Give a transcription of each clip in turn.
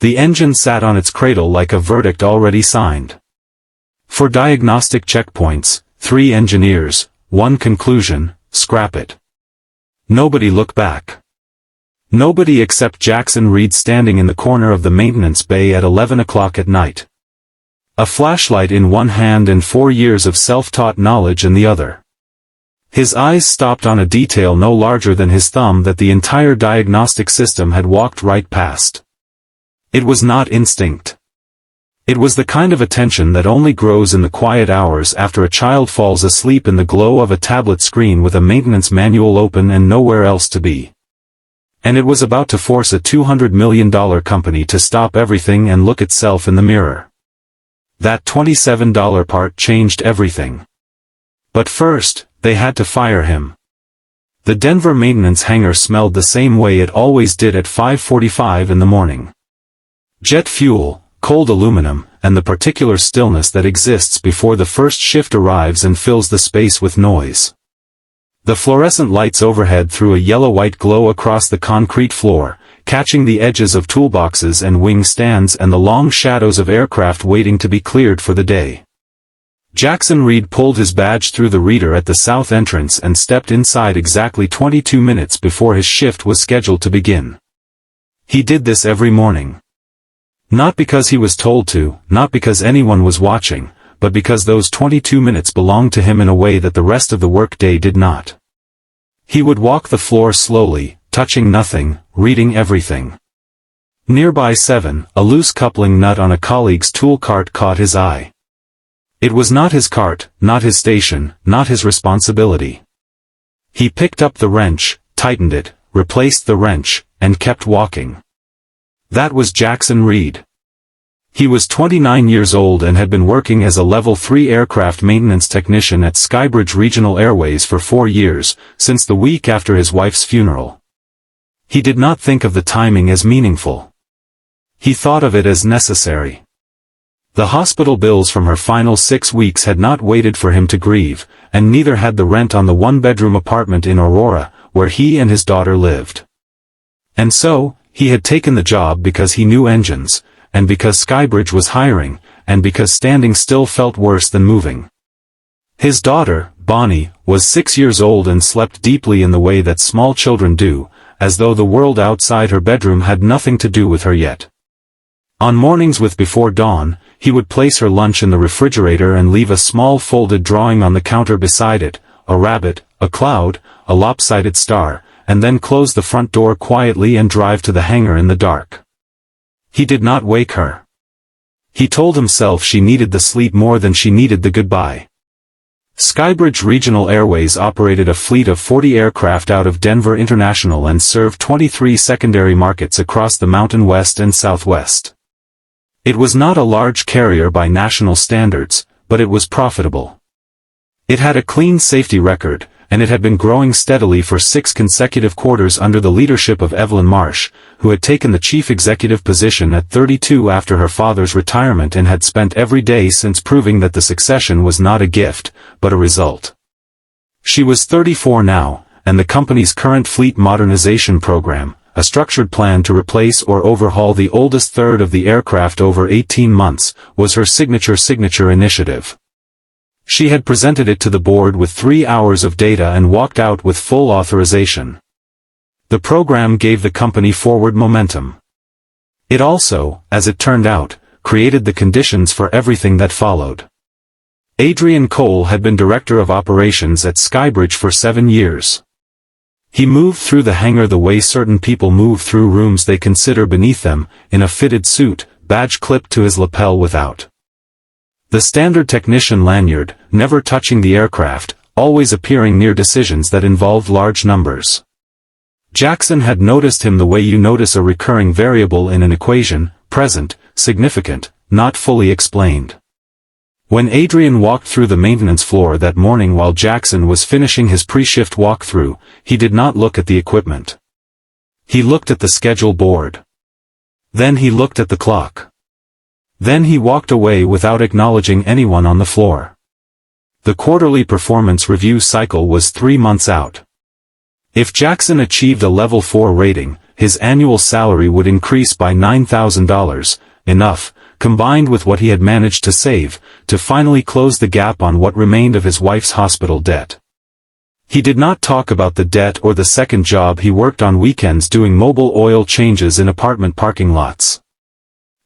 The engine sat on its cradle like a verdict already signed. For diagnostic checkpoints, 3 engineers, 1 conclusion: scrap it. Nobody looked back. Nobody except Jackson Reed standing in the corner of the maintenance bay at 11 o'clock at night. A flashlight in one hand and 4 years of self-taught knowledge in the other. His eyes stopped on a detail no larger than his thumb that the entire diagnostic system had walked right past. It was not instinct. It was the kind of attention that only grows in the quiet hours after a child falls asleep in the glow of a tablet screen with a maintenance manual open and nowhere else to be. And it was about to force a $200 million company to stop everything and look itself in the mirror. That $27 part changed everything. But first, they had to fire him. The Denver maintenance hangar smelled the same way it always did at 5:45 in the morning. Jet fuel, cold aluminum, and the particular stillness that exists before the first shift arrives and fills the space with noise. The fluorescent lights overhead threw a yellow-white glow across the concrete floor, catching the edges of toolboxes and wing stands and the long shadows of aircraft waiting to be cleared for the day. Jackson Reed pulled his badge through the reader at the south entrance and stepped inside exactly 22 minutes before his shift was scheduled to begin. He did this every morning. Not because he was told to, not because anyone was watching, but because those 22 minutes belonged to him in a way that the rest of the workday did not. He would walk the floor slowly, touching nothing, reading everything. Nearby 7, a loose coupling nut on a colleague's tool cart caught his eye. It was not his cart, not his station, not his responsibility. He picked up the wrench, tightened it, replaced the wrench, and kept walking. That was Jackson Reed. He was 29 years old and had been working as a Level 3 aircraft maintenance technician at Skybridge Regional Airways for 4 years, since the week after his wife's funeral. He did not think of the timing as meaningful. He thought of it as necessary. The hospital bills from her final 6 weeks had not waited for him to grieve, and neither had the rent on the 1-bedroom apartment in Aurora, where he and his daughter lived. And so, he had taken the job because he knew engines, and because Skybridge was hiring, and because standing still felt worse than moving. His daughter, Bonnie, was 6 years old and slept deeply in the way that small children do, as though the world outside her bedroom had nothing to do with her yet. On mornings with before dawn, he would place her lunch in the refrigerator and leave a small folded drawing on the counter beside it, a rabbit, a cloud, a lopsided star, and then close the front door quietly and drive to the hangar in the dark. He did not wake her. He told himself she needed the sleep more than she needed the goodbye. Skybridge Regional Airways operated a fleet of 40 aircraft out of Denver International and served 23 secondary markets across the Mountain West and Southwest. It was not a large carrier by national standards, but it was profitable. It had a clean safety record, and it had been growing steadily for 6 consecutive quarters under the leadership of Evelyn Marsh, who had taken the chief executive position at 32 after her father's retirement and had spent every day since proving that the succession was not a gift, but a result. She was 34 now, and the company's current fleet modernization program, a structured plan to replace or overhaul the oldest third of the aircraft over 18 months, was her signature initiative. She had presented it to the board with 3 hours of data and walked out with full authorization. The program gave the company forward momentum. It also, as it turned out, created the conditions for everything that followed. Adrian Cole had been director of operations at Skybridge for 7 years. He moved through the hangar the way certain people move through rooms they consider beneath them, in a fitted suit, badge clipped to his lapel without. The standard technician lanyard, never touching the aircraft, always appearing near decisions that involved large numbers. Jackson had noticed him the way you notice a recurring variable in an equation, present, significant, not fully explained. When Adrian walked through the maintenance floor that morning while Jackson was finishing his pre-shift walkthrough, he did not look at the equipment. He looked at the schedule board. Then he looked at the clock. Then he walked away without acknowledging anyone on the floor. The quarterly performance review cycle was 3 months out. If Jackson achieved a level 4 rating, his annual salary would increase by $9,000, enough, combined with what he had managed to save, to finally close the gap on what remained of his wife's hospital debt. He did not talk about the debt or the second job he worked on weekends doing mobile oil changes in apartment parking lots.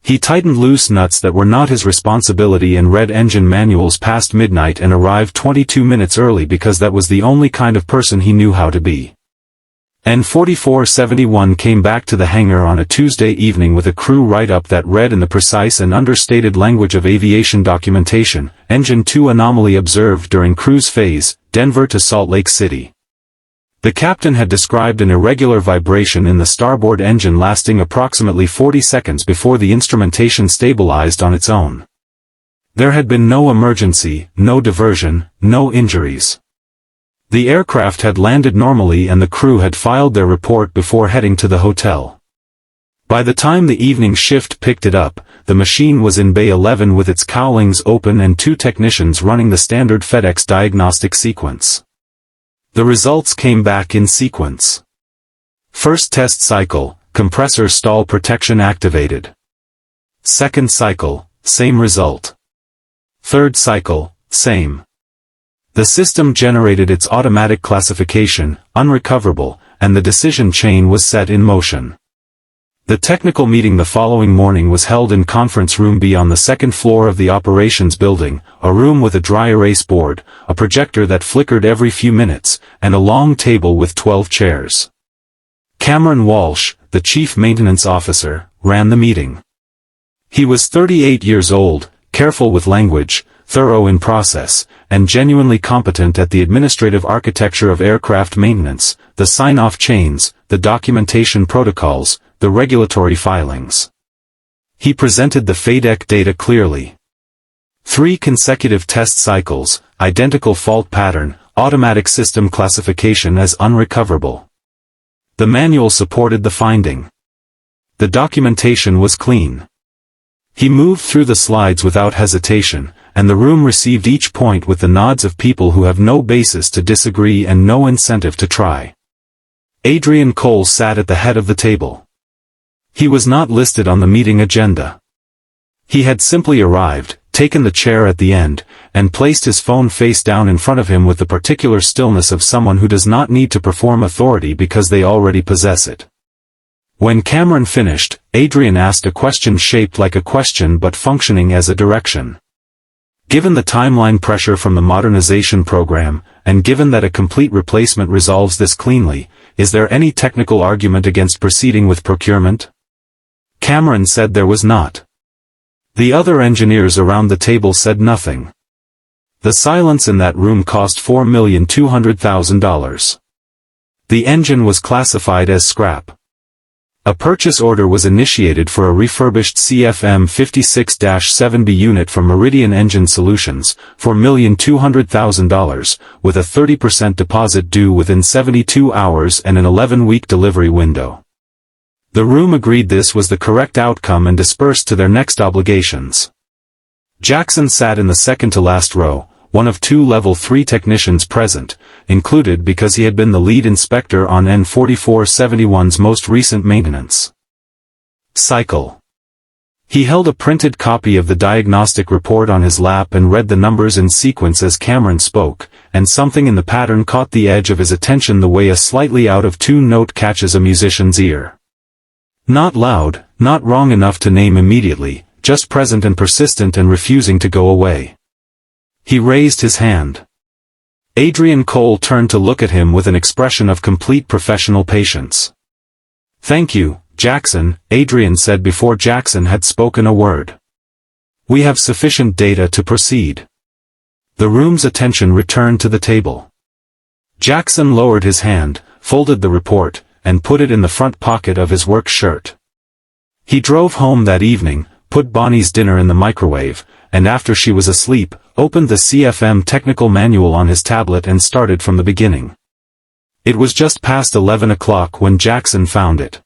He tightened loose nuts that were not his responsibility and read engine manuals past midnight and arrived 22 minutes early because that was the only kind of person he knew how to be. N4471 came back to the hangar on a Tuesday evening with a crew write-up that read in the precise and understated language of aviation documentation, Engine 2 anomaly observed during cruise phase, Denver to Salt Lake City. The captain had described an irregular vibration in the starboard engine lasting approximately 40 seconds before the instrumentation stabilized on its own. There had been no emergency, no diversion, no injuries. The aircraft had landed normally and the crew had filed their report before heading to the hotel. By the time the evening shift picked it up, the machine was in Bay 11 with its cowlings open and 2 technicians running the standard FedEx diagnostic sequence. The results came back in sequence. First test cycle, compressor stall protection activated. Second cycle, same result. Third cycle, same. The system generated its automatic classification, unrecoverable, and the decision chain was set in motion. The technical meeting the following morning was held in Conference Room B on the second floor of the operations building, a room with a dry erase board, a projector that flickered every few minutes, and a long table with 12 chairs. Cameron Walsh, the chief maintenance officer, ran the meeting. He was 38 years old, careful with language, thorough in process, and genuinely competent at the administrative architecture of aircraft maintenance, the sign-off chains, the documentation protocols, the regulatory filings. He presented the FADEC data clearly. 3 consecutive test cycles, identical fault pattern, automatic system classification as unrecoverable. The manual supported the finding. The documentation was clean. He moved through the slides without hesitation, and the room received each point with the nods of people who have no basis to disagree and no incentive to try. Adrian Cole sat at the head of the table. He was not listed on the meeting agenda. He had simply arrived, taken the chair at the end, and placed his phone face down in front of him with the particular stillness of someone who does not need to perform authority because they already possess it. When Cameron finished, Adrian asked a question shaped like a question but functioning as a direction. Given the timeline pressure from the modernization program, and given that a complete replacement resolves this cleanly, is there any technical argument against proceeding with procurement? Cameron said there was not. The other engineers around the table said nothing. The silence in that room cost $4,200,000. The engine was classified as scrap. A purchase order was initiated for a refurbished CFM56-7B unit from Meridian Engine Solutions, for $1,200,000, with a 30% deposit due within 72 hours and an 11-week delivery window. The room agreed this was the correct outcome and dispersed to their next obligations. Jackson sat in the second-to-last row, one of 2 Level 3 technicians present, included because he had been the lead inspector on N4471's most recent maintenance cycle. He held a printed copy of the diagnostic report on his lap and read the numbers in sequence as Cameron spoke, and something in the pattern caught the edge of his attention the way a slightly out-of-tune note catches a musician's ear. Not loud, not wrong enough to name immediately, just present and persistent and refusing to go away. He raised his hand. Adrian Cole turned to look at him with an expression of complete professional patience. "Thank you, Jackson," Adrian said before Jackson had spoken a word. "We have sufficient data to proceed." The room's attention returned to the table. Jackson lowered his hand, folded the report, and put it in the front pocket of his work shirt. He drove home that evening, put Bonnie's dinner in the microwave, and after she was asleep, opened the CFM technical manual on his tablet and started from the beginning. It was just past 11 o'clock when Jackson found it.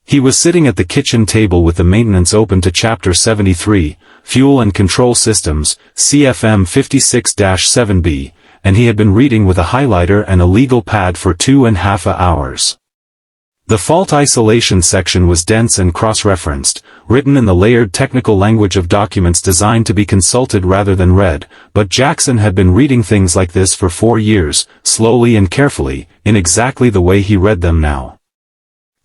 He was sitting at the kitchen table with the maintenance open to Chapter 73, Fuel and Control Systems, CFM 56-7B, and he had been reading with a highlighter and a legal pad for 2.5 hours. The fault isolation section was dense and cross-referenced, written in the layered technical language of documents designed to be consulted rather than read, but Jackson had been reading things like this for 4 years, slowly and carefully, in exactly the way he read them now.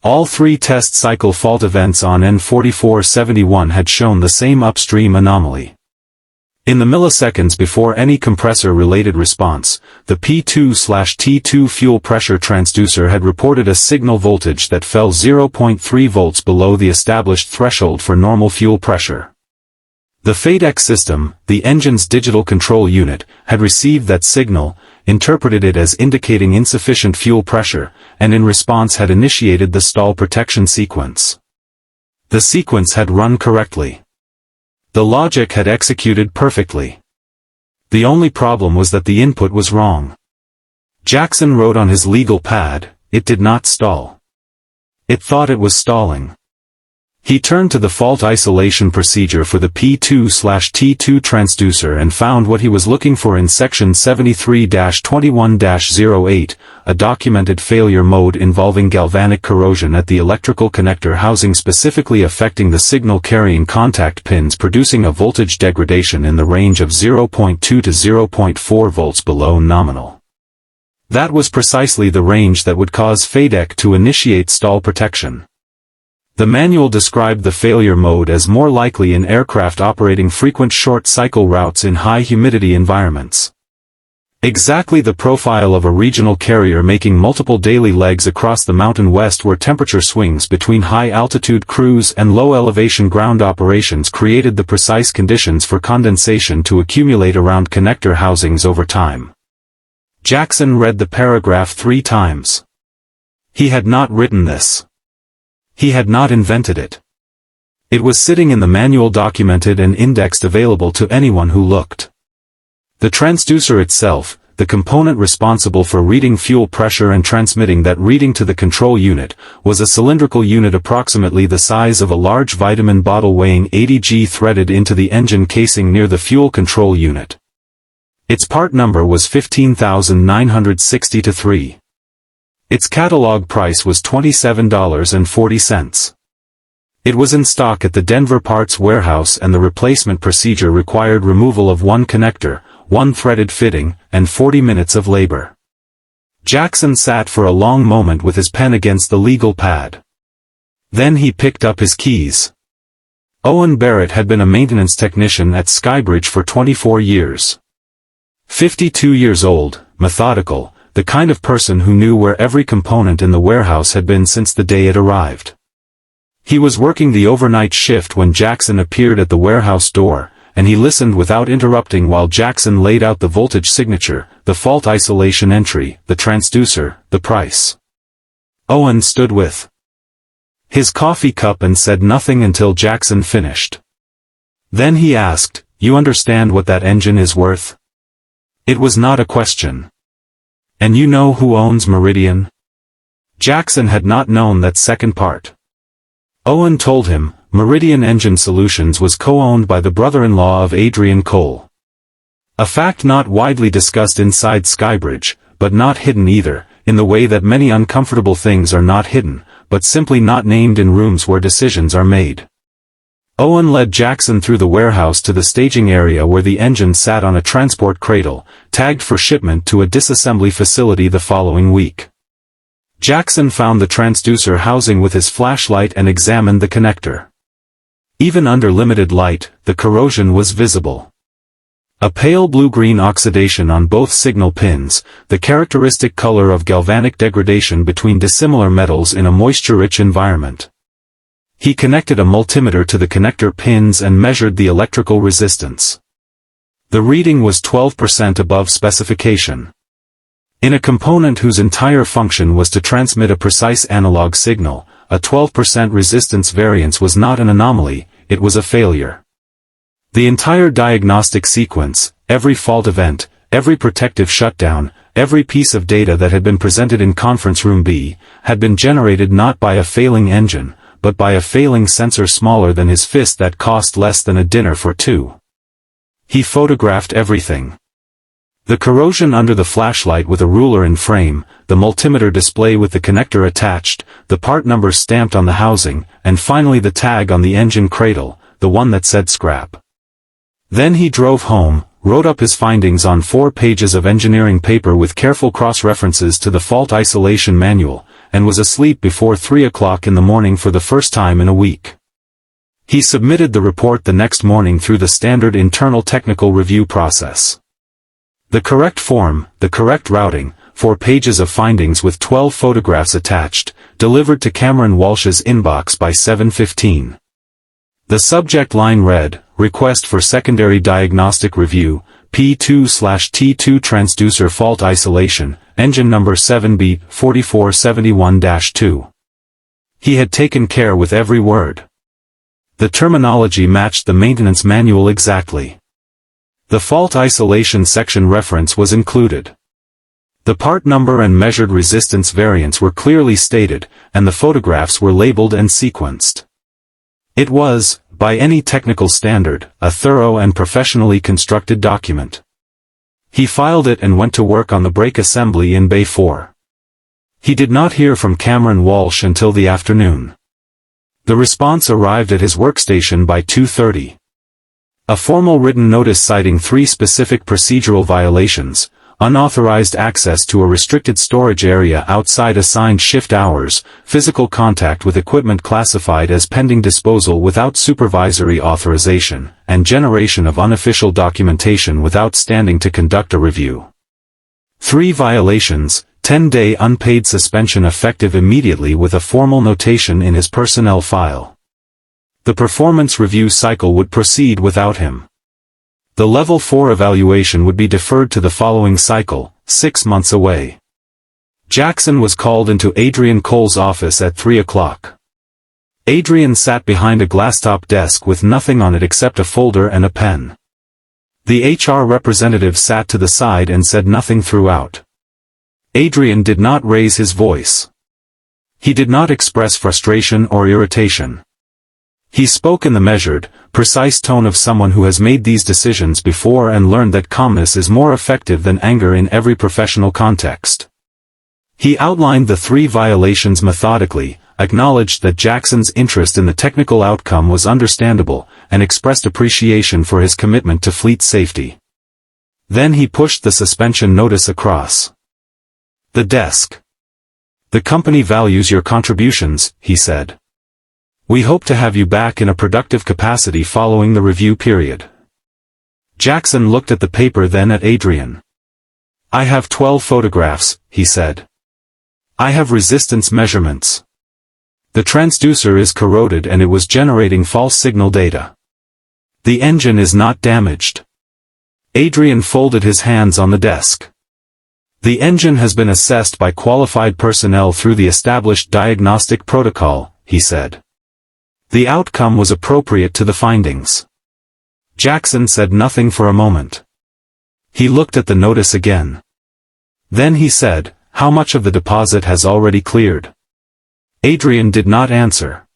All 3 test cycle fault events on N4471 had shown the same upstream anomaly. In the milliseconds before any compressor-related response, the P2/T2 fuel pressure transducer had reported a signal voltage that fell 0.3 volts below the established threshold for normal fuel pressure. The FADEC system, the engine's digital control unit, had received that signal, interpreted it as indicating insufficient fuel pressure, and in response had initiated the stall protection sequence. The sequence had run correctly. The logic had executed perfectly. The only problem was that the input was wrong. Jackson wrote on his legal pad, "It did not stall." It thought it was stalling. He turned to the fault isolation procedure for the P2/T2 transducer and found what he was looking for in section 73-21-08, a documented failure mode involving galvanic corrosion at the electrical connector housing specifically affecting the signal-carrying contact pins, producing a voltage degradation in the range of 0.2 to 0.4 volts below nominal. That was precisely the range that would cause FADEC to initiate stall protection. The manual described the failure mode as more likely in aircraft operating frequent short-cycle routes in high-humidity environments. Exactly the profile of a regional carrier making multiple daily legs across the Mountain West, where temperature swings between high-altitude cruise and low-elevation ground operations created the precise conditions for condensation to accumulate around connector housings over time. Jackson read the paragraph 3 times. He had not written this. He had not invented it. It was sitting in the manual, documented and indexed, available to anyone who looked. The transducer itself, the component responsible for reading fuel pressure and transmitting that reading to the control unit, was a cylindrical unit approximately the size of a large vitamin bottle weighing 80 g threaded into the engine casing near the fuel control unit. Its part number was 15,960-3. Its catalog price was $27.40. It was in stock at the Denver Parts Warehouse, and the replacement procedure required removal of 1 connector, 1 threaded fitting, and 40 minutes of labor. Jackson sat for a long moment with his pen against the legal pad. Then he picked up his keys. Owen Barrett had been a maintenance technician at Skybridge for 24 years. 52 years old, methodical, the kind of person who knew where every component in the warehouse had been since the day it arrived. He was working the overnight shift when Jackson appeared at the warehouse door, and he listened without interrupting while Jackson laid out the voltage signature, the fault isolation entry, the transducer, the price. Owen stood with his coffee cup and said nothing until Jackson finished. Then he asked, "You understand what that engine is worth?" It was not a question. "And you know who owns Meridian?" Jackson had not known that second part. Owen told him, Meridian Engine Solutions was co-owned by the brother-in-law of Adrian Cole. A fact not widely discussed inside Skybridge, but not hidden either, in the way that many uncomfortable things are not hidden, but simply not named in rooms where decisions are made. Owen led Jackson through the warehouse to the staging area where the engine sat on a transport cradle, tagged for shipment to a disassembly facility the following week. Jackson found the transducer housing with his flashlight and examined the connector. Even under limited light, the corrosion was visible. A pale blue-green oxidation on both signal pins, the characteristic color of galvanic degradation between dissimilar metals in a moisture-rich environment. He connected a multimeter to the connector pins and measured the electrical resistance. The reading was 12% above specification. In a component whose entire function was to transmit a precise analog signal, a 12% resistance variance was not an anomaly, it was a failure. The entire diagnostic sequence, every fault event, every protective shutdown, every piece of data that had been presented in Conference Room B, had been generated not by a failing engine, but by a failing sensor smaller than his fist that cost less than a dinner for 2. He photographed everything. The corrosion under the flashlight with a ruler in frame, the multimeter display with the connector attached, the part number stamped on the housing, and finally the tag on the engine cradle, the one that said scrap. Then he drove home, wrote up his findings on 4 pages of engineering paper with careful cross-references to the fault isolation manual, and was asleep before 3 o'clock in the morning for the first time in a week. He submitted the report the next morning through the standard internal technical review process. The correct form, the correct routing, 4 pages of findings with 12 photographs attached, delivered to Cameron Walsh's inbox by 7:15. The subject line read, Request for Secondary Diagnostic Review, P2/T2 Transducer Fault Isolation, Engine Number 7B4471-2. He had taken care with every word. The terminology matched the maintenance manual exactly. The fault isolation section reference was included. The part number and measured resistance variants were clearly stated, and the photographs were labeled and sequenced. It was, by any technical standard, a thorough and professionally constructed document. He filed it and went to work on the brake assembly in Bay 4. He did not hear from Cameron Walsh until the afternoon. The response arrived at his workstation by 2:30. A formal written notice citing 3 specific procedural violations: unauthorized access to a restricted storage area outside assigned shift hours, physical contact with equipment classified as pending disposal without supervisory authorization, and generation of unofficial documentation without standing to conduct a review. 3 violations: 10-day unpaid suspension effective immediately with a formal notation in his personnel file. The performance review cycle would proceed without him. The Level 4 evaluation would be deferred to the following cycle, 6 months away. Jackson was called into Adrian Cole's office at 3 o'clock. Adrian sat behind a glass-top desk with nothing on it except a folder and a pen. The HR representative sat to the side and said nothing throughout. Adrian did not raise his voice. He did not express frustration or irritation. He spoke in the measured, precise tone of someone who has made these decisions before and learned that calmness is more effective than anger in every professional context. He outlined the 3 violations methodically, acknowledged that Jackson's interest in the technical outcome was understandable, and expressed appreciation for his commitment to fleet safety. Then he pushed the suspension notice across the desk. "The company values your contributions," he said. "We hope to have you back in a productive capacity following the review period." Jackson looked at the paper, then at Adrian. "I have 12 photographs," he said. "I have resistance measurements. The transducer is corroded and it was generating false signal data. The engine is not damaged." Adrian folded his hands on the desk. "The engine has been assessed by qualified personnel through the established diagnostic protocol," he said. "The outcome was appropriate to the findings." Jackson said nothing for a moment. He looked at the notice again. Then he said, "How much of the deposit has already cleared?" Adrian did not answer.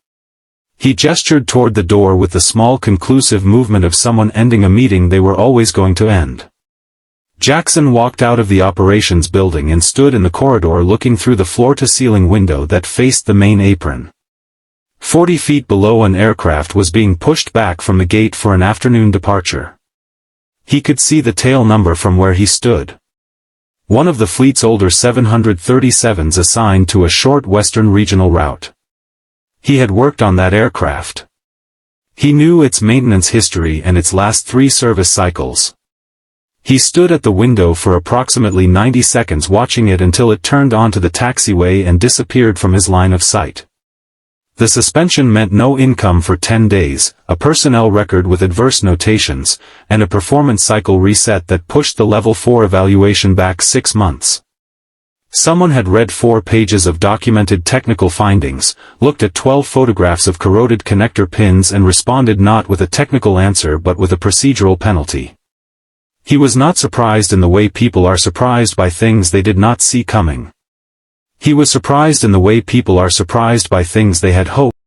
He gestured toward the door with the small conclusive movement of someone ending a meeting they were always going to end. Jackson walked out of the operations building and stood in the corridor looking through the floor-to-ceiling window that faced the main apron. 40 feet below, an aircraft was being pushed back from the gate for an afternoon departure. He could see the tail number from where he stood. One of the fleet's older 737s assigned to a short western regional route. He had worked on that aircraft. He knew its maintenance history and its last 3 service cycles. He stood at the window for approximately 90 seconds watching it until it turned onto the taxiway and disappeared from his line of sight. The suspension meant no income for 10 days, a personnel record with adverse notations, and a performance cycle reset that pushed the Level 4 evaluation back 6 months. Someone had read 4 pages of documented technical findings, looked at 12 photographs of corroded connector pins and responded not with a technical answer but with a procedural penalty. He was not surprised in the way people are surprised by things they did not see coming. He was surprised in the way people are surprised by things they had hoped